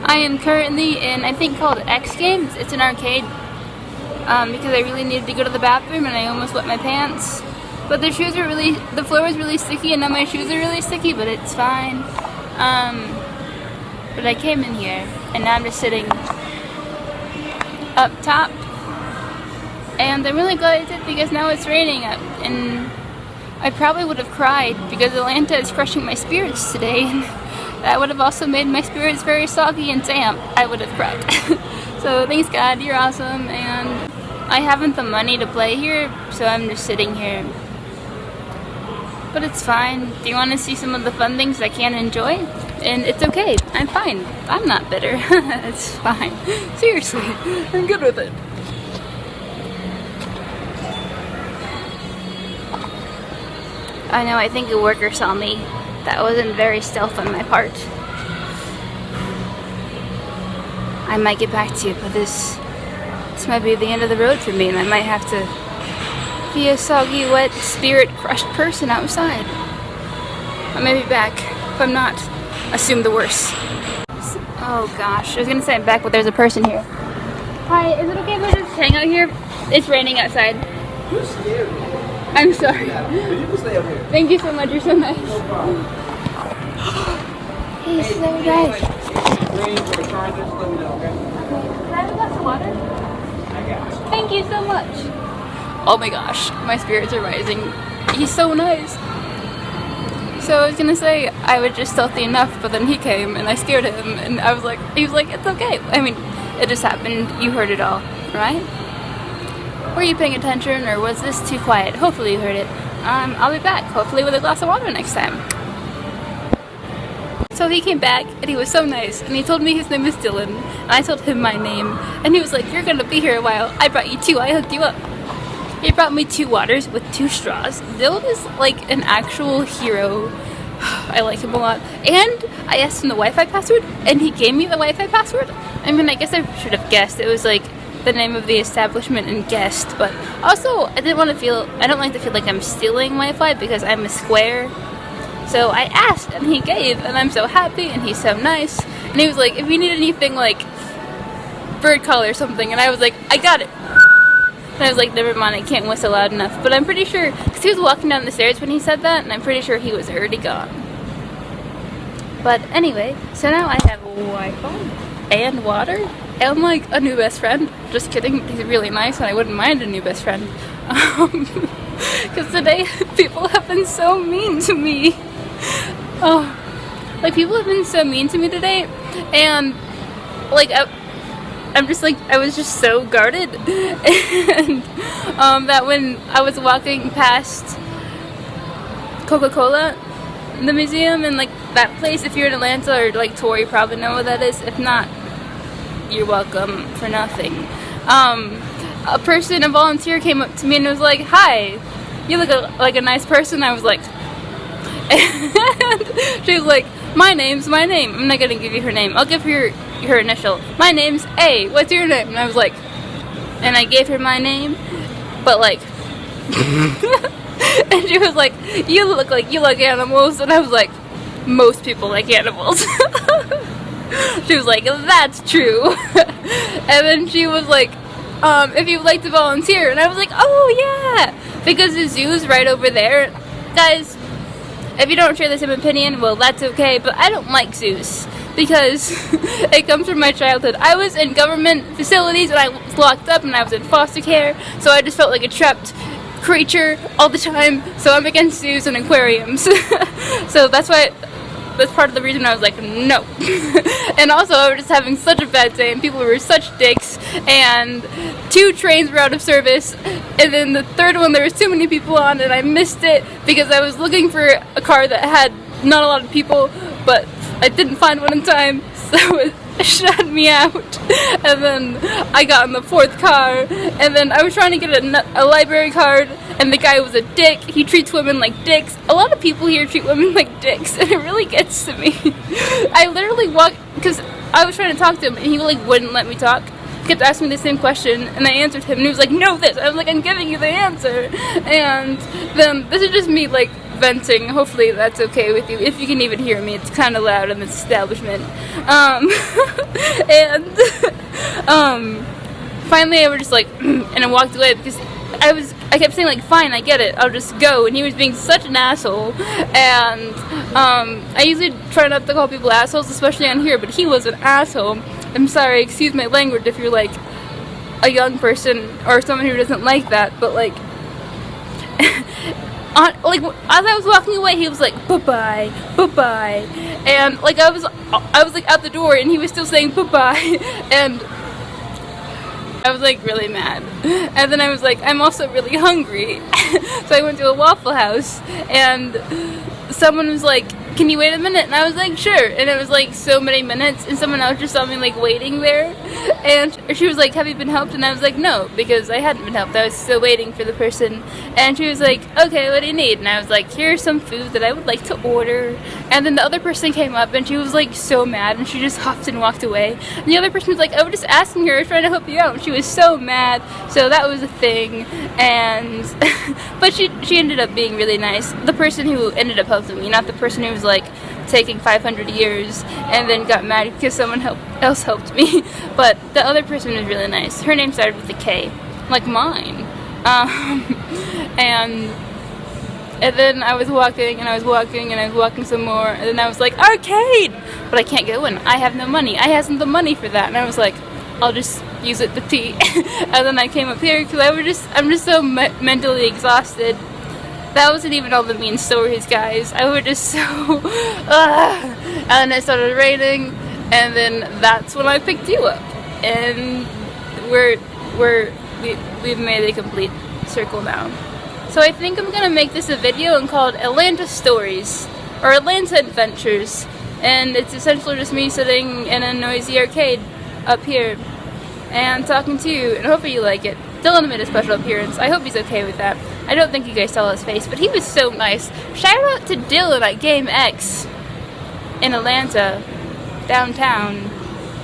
I am currently in, I think, called X Games. It's an arcade because I really needed to go to the bathroom and I almost wet my pants. But the floor was really sticky, and now my shoes are really sticky, but it's fine. But I came in here and now I'm just sitting up top. And I'm really glad I did because now it's raining and I probably would have cried because Atlanta is crushing my spirits today. And that would have also made my spirits very soggy and damp. I would have cried. So thanks God, you're awesome. And I haven't the money to play here, so I'm just sitting here. But it's fine. Do you want to see some of the fun things I can enjoy? And it's okay. I'm fine. I'm not bitter. It's fine. Seriously, I'm good with it. I know, I think a worker saw me. That wasn't very stealth on my part. I might get back to you, but this might be the end of the road for me, and I might have to be a soggy, wet, spirit-crushed person outside. I may be back. If I'm not, assume the worst. Oh gosh, I was gonna say I'm back, but there's a person here. Hi, is it okay if I just hang out here? It's raining outside. You're scary. I'm sorry. Yeah, but you can stay up here. Thank you so much, you're so nice. No problem. He's so nice. Rain or charge, just let me know, okay? Can I have a glass of water? I got you. Thank you so much. Oh my gosh, my spirits are rising. He's so nice. So I was gonna say I was just stealthy enough, but then he came and I scared him, and he was like, it's okay. I mean, it just happened. You heard it all, right? Were you paying attention, or was this too quiet? Hopefully you heard it. I'll be back, hopefully with a glass of water next time. So he came back, and he was so nice, and he told me his name is Dylan, and I told him my name, and he was like, you're gonna be here a while. I brought you 2, I hooked you up. He brought me 2 waters with 2 straws. Dylan is like an actual hero. I like him a lot. And I asked him the Wi-Fi password, and he gave me the Wi-Fi password. I mean, I guess I should have guessed. It was like the name of the establishment and guessed, but also I don't like to feel like I'm stealing Wi-Fi because I'm a square. So I asked and he gave, and I'm so happy, and he's so nice. And he was like, if you need anything like bird call or something, and I was like, I got it. And I was like, never mind, I can't whistle loud enough. But I'm pretty sure, because he was walking down the stairs when he said that, and I'm pretty sure he was already gone. But anyway, so now I have Wi-Fi and water and like a new best friend. Just kidding, he's really nice and I wouldn't mind a new best friend. Because today people have been so mean to me. Oh, like people have been so mean to me today, and like I'm just like, I was just so guarded. And that when I was walking past Coca-Cola, the museum, and like that place, if you're in Atlanta or like Tori, you probably know what that is. If not, you're welcome for nothing. A volunteer came up to me and was like, hi, you look like a nice person. I was like, and she was like, my name's my name. I'm not gonna give you her name. I'll give her her initial. My name's A. What's your name? And I was like, and I gave her my name, but like, and she was like, you look like you like animals. And I was like, most people like animals. She was like, that's true. And then she was like, if you'd like to volunteer. And I was like, oh yeah, because the zoo's right over there. Guys, if you don't share the same opinion, well, that's okay, but I don't like zoos because it comes from my childhood. I was in government facilities and I was locked up and I was in foster care, so I just felt like a trapped creature all the time. So I'm against zoos and aquariums. So that's part of the reason I was like, no. And also I was just having such a bad day and people were such dicks, and 2 trains were out of service, and then the 3rd one there was too many people on and I missed it because I was looking for a car that had not a lot of people, but I didn't find one in time, so it shut me out. And then I got in the 4th car, and then I was trying to get a library card, and the guy was a dick. He treats women like dicks. A lot of people here treat women like dicks, and it really gets to me. I literally walked, because I was trying to talk to him, and he like wouldn't let me talk. He kept asking me the same question, and I answered him, and he was like, no this. I was like, I'm giving you the answer. And then this is just me like venting. Hopefully that's okay with you. If you can even hear me, it's kind of loud in this establishment. And finally I was just like, and I walked away because I kept saying like, fine, I get it, I'll just go. And he was being such an asshole. And I usually try not to call people assholes, especially on here, but he was an asshole. I'm sorry, excuse my language if you're like a young person or someone who doesn't like that, but like, like as I was walking away, he was like, bye-bye, bye-bye, and like I was like out the door, and he was still saying bye-bye, and I was like really mad. And then I was like, I'm also really hungry. So I went to a Waffle House, and someone was like, can you wait a minute? And I was like, sure. And it was like so many minutes, and someone else just saw me like waiting there, and she was like, have you been helped? And I was like, no, because I hadn't been helped. I was still waiting for the person. And she was like, okay, what do you need? And I was like, here's some food that I would like to order. And then the other person came up, and she was like so mad, and she just huffed and walked away. And the other person was like, I was just asking her, I was trying to help you out. And she was so mad. So that was a thing. And but she ended up being really nice. The person who ended up helping me, not the person who was like taking 500 years and then got mad because someone else helped me. But the other person was really nice. Her name started with a K, like mine. And then I was walking, and I was walking, and I was walking some more, and then I was like, arcade! But I can't go in. I have no money. I hasn't the money for that. And I was like, I'll just use it to pee. And then I came up here because I'm just so mentally exhausted. That wasn't even all the mean stories, guys. I was just so, and then it started raining, and then that's when I picked you up, and we've made a complete circle now. So I think I'm gonna make this a video and call it Atlanta Stories or Atlanta Adventures, and it's essentially just me sitting in a noisy arcade up here and talking to you, and hopefully you like it. Dylan made a special appearance. I hope he's okay with that. I don't think you guys saw his face, but he was so nice. Shout out to Dylan at Game X in Atlanta, downtown.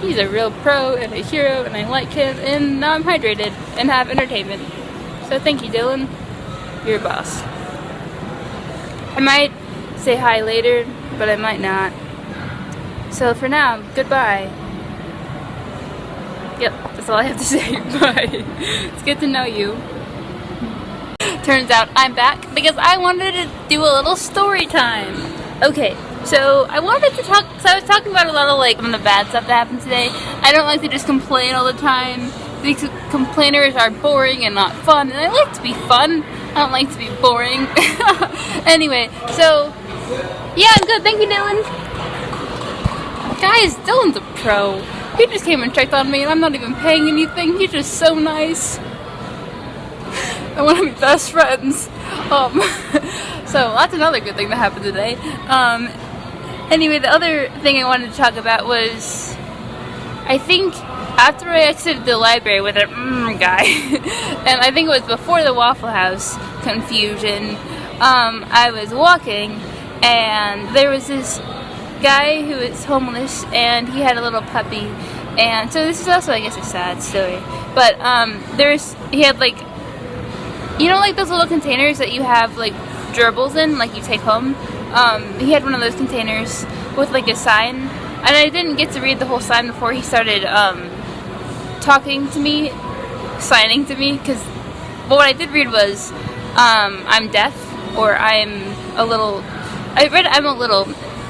He's a real pro and a hero, and I like him, and now I'm hydrated and have entertainment. So thank you, Dylan. You're a boss. I might say hi later, but I might not. So for now, goodbye. Yep, that's all I have to say. Bye. It's good to know you. Turns out I'm back because I wanted to do a little story time. Okay, so I wanted to talk, so I was talking about a lot of like some of the bad stuff that happened today. I don't like to just complain all the time. These complainers are boring and not fun, and I like to be fun. I don't like to be boring. Anyway, so yeah, I'm good. Thank you, Dylan. Guys, Dylan's a pro. He just came and checked on me, and I'm not even paying anything. He's just so nice. I want to be best friends. So that's another good thing that happened today. Anyway, the other thing I wanted to talk about was, I think after I exited the library with a guy, and I think it was before the Waffle House confusion, I was walking, and there was this guy who was homeless, and he had a little puppy, and so this is also, I guess, a sad story, but he had like, you know, like those little containers that you have like gerbils in, like you take home. He had one of those containers with like a sign, and I didn't get to read the whole sign before he started talking to me, signing to me, because what I did read was I'm deaf, or I'm a little, I read I'm a little,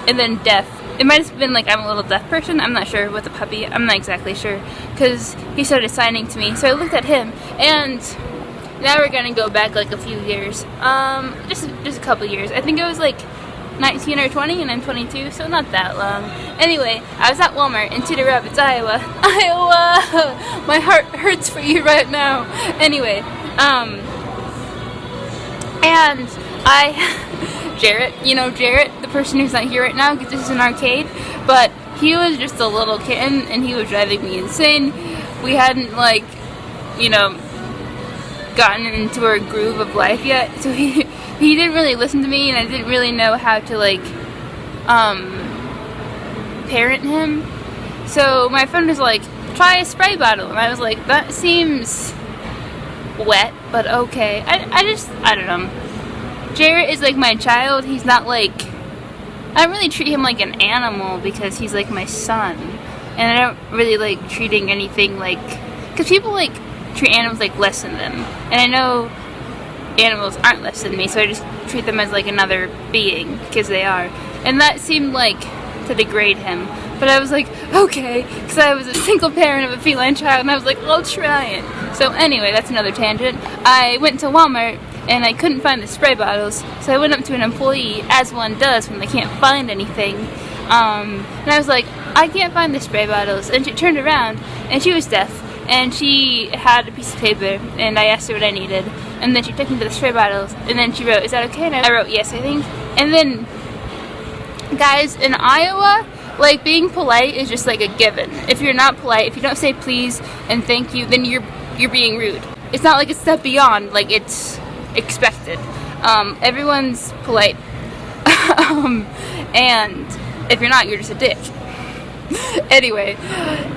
and then deaf. It might have been like I'm a little deaf person, I'm not sure, with the puppy, I'm not exactly sure, because he started signing to me, so I looked at him, and now we're gonna go back like a few years, just a couple years. I think it was like 19 or 20, and I'm 22, so not that long. Anyway, I was at Walmart in Cedar Rapids, Iowa. Iowa! My heart hurts for you right now. Anyway, and Jarrett, you know Jarrett, the person who's not here right now because this is an arcade, but he was just a little kitten, and he was driving me insane. We hadn't, like, you know, gotten into our groove of life yet, so he didn't really listen to me, and I didn't really know how to like parent him. So my friend was like, try a spray bottle, and I was like, that seems wet, but okay. I don't know. Jarrett is like my child. He's not like, I don't really treat him like an animal because he's like my son. And I don't really like treating anything like, because people like treat animals like less than them. And I know animals aren't less than me, so I just treat them as like another being because they are. And that seemed like to degrade him. But I was like, okay, because I was a single parent of a feline child, and I was like, I'll try it. So anyway, that's another tangent. I went to Walmart, and I couldn't find the spray bottles, so I went up to an employee, as one does when they can't find anything. And I was like, I can't find the spray bottles. And she turned around, and she was deaf, and she had a piece of paper, and I asked her what I needed. And then she took me to the spray bottles, and then she wrote, is that okay? And I wrote, yes, I think. And then, guys, in Iowa, like, being polite is just like a given. If you're not polite, if you don't say please and thank you, then you're being rude. It's not like a step beyond, like, it's expected. Everyone's polite. And if you're not, you're just a dick. Anyway,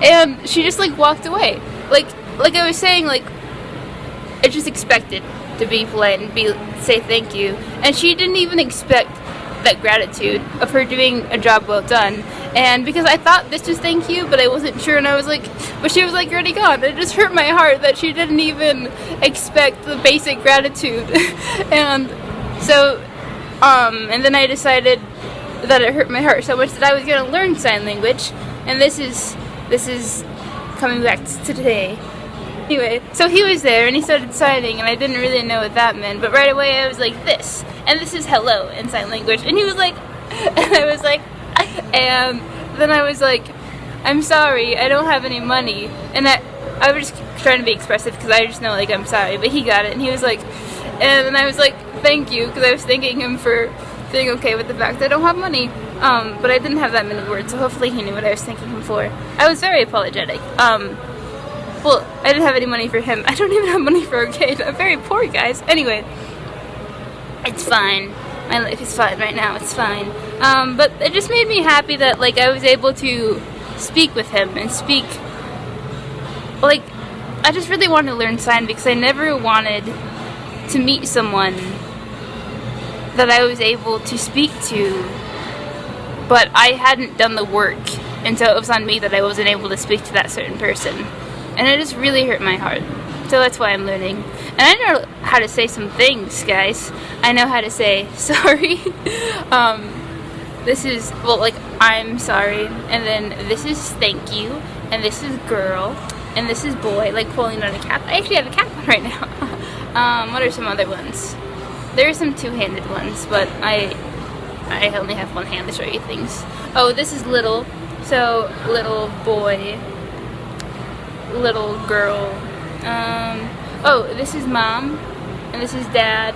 and she just like walked away. Like I was saying, like, it's just expected to be polite and say thank you. And she didn't even expect that gratitude of her doing a job well done. And because I thought this was thank you, but I wasn't sure, and I was like, but she was like already gone. It just hurt my heart that she didn't even expect the basic gratitude. And so, and then I decided that it hurt my heart so much that I was gonna learn sign language, and this is coming back to today. Anyway, so he was there and he started signing, and I didn't really know what that meant, but right away I was like, this, and this is hello in sign language, and he was like, and I was like, and then I was like, I'm sorry, I don't have any money, and I was just trying to be expressive because I just know, like, I'm sorry, but he got it, and he was like, and then I was like, thank you, because I was thanking him for being okay with the fact that I don't have money, but I didn't have that many words, so hopefully he knew what I was thanking him for. I was very apologetic. Well, I didn't have any money for him. I don't even have money for a kid. I'm very poor, guys. Anyway, it's fine. My life is fine right now. It's fine. But it just made me happy that, like, I was able to speak with him and speak. Like, I just really wanted to learn sign because I never wanted to meet someone that I was able to speak to, but I hadn't done the work, and so it was on me that I wasn't able to speak to that certain person. And it just really hurt my heart. So that's why I'm learning. And I know how to say some things, guys. I know how to say sorry. This is, well, like, I'm sorry. And then this is thank you. And this is girl. And this is boy, like pulling on a cap. I actually have a cap on right now. What are some other ones? There are some two-handed ones, but I only have one hand to show you things. Oh, this is little. So, little boy. Little girl. Oh, this is mom, and this is dad,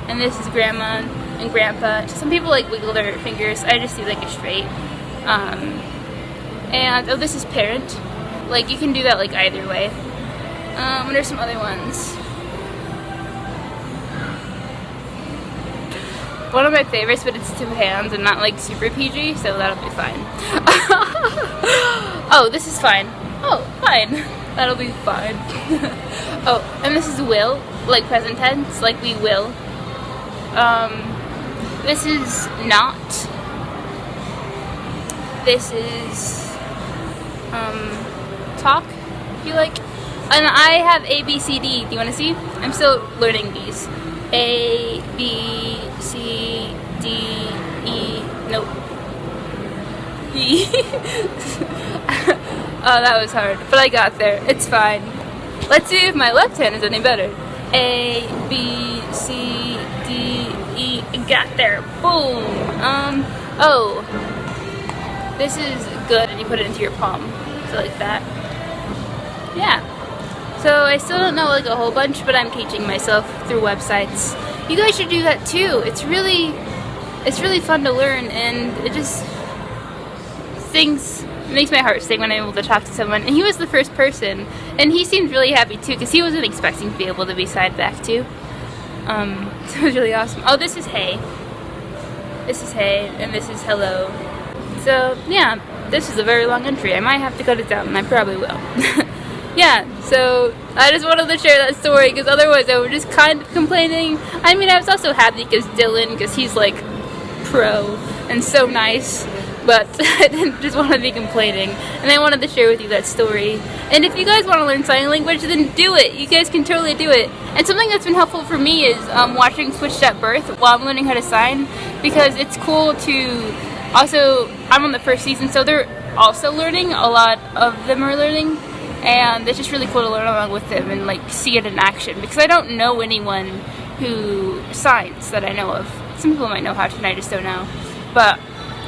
and this is grandma and grandpa. Some people like wiggle their fingers. I just do like a straight. And oh, this is parent. Like, you can do that like either way. What are some other ones? One of my favorites, but it's two hands and not like super PG, so that'll be fine. Oh, this is fine. Oh, fine. That'll be fine. Oh, and this is will, like present tense, like we will. This is not. This is, talk, if you like. And I have A, B, C, D. Do you want to see? I'm still learning these. A, B, C, D, E, nope. E. Oh, that was hard, but I got there. It's fine. Let's see if my left hand is any better. A, B, C, D, E, got there. Boom. Oh. This is good, and you put it into your palm. So like that. Yeah. So I still don't know like a whole bunch, but I'm teaching myself through websites. You guys should do that too. It's really fun to learn, and it just makes my heart sing when I'm able to talk to someone. And he was the first person, and he seemed really happy too, because he wasn't expecting to be able to be signed back to. So it was really awesome. Oh, this is hey. This is hey, and this is hello. So yeah, this is a very long entry. I might have to cut it down, and I probably will. yeah, so I just wanted to share that story because otherwise I was just kind of complaining. I mean, I was also happy because Dylan, because he's like pro and so nice, but I didn't just want to be complaining, and I wanted to share with you that story. And if you guys want to learn sign language, then do it. You guys can totally do it. And something that's been helpful for me is watching Switched at Birth while I'm learning how to sign, because it's cool to also, I'm on the first season, so they're also learning, a lot of them are learning, and it's just really cool to learn along with them and like see it in action, because I don't know anyone who signs that I know of. Some people might know how to, and I just don't know. But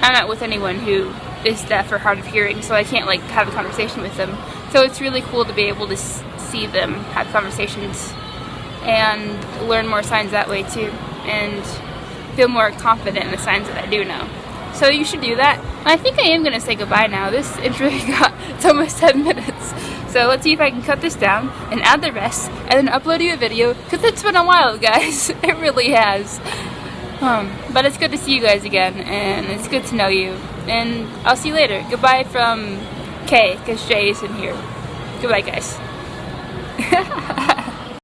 I'm not with anyone who is deaf or hard of hearing, so I can't like have a conversation with them. So it's really cool to be able to see them have conversations and learn more signs that way too, and feel more confident in the signs that I do know. So you should do that. And I think I am going to say goodbye now. This intro it's almost 10 minutes. So let's see if I can cut this down and add the rest and then upload you a video, because it's been a while, guys. It really has. But it's good to see you guys again, and it's good to know you. And I'll see you later. Goodbye from Kay, because Jay isn't here. Goodbye, guys.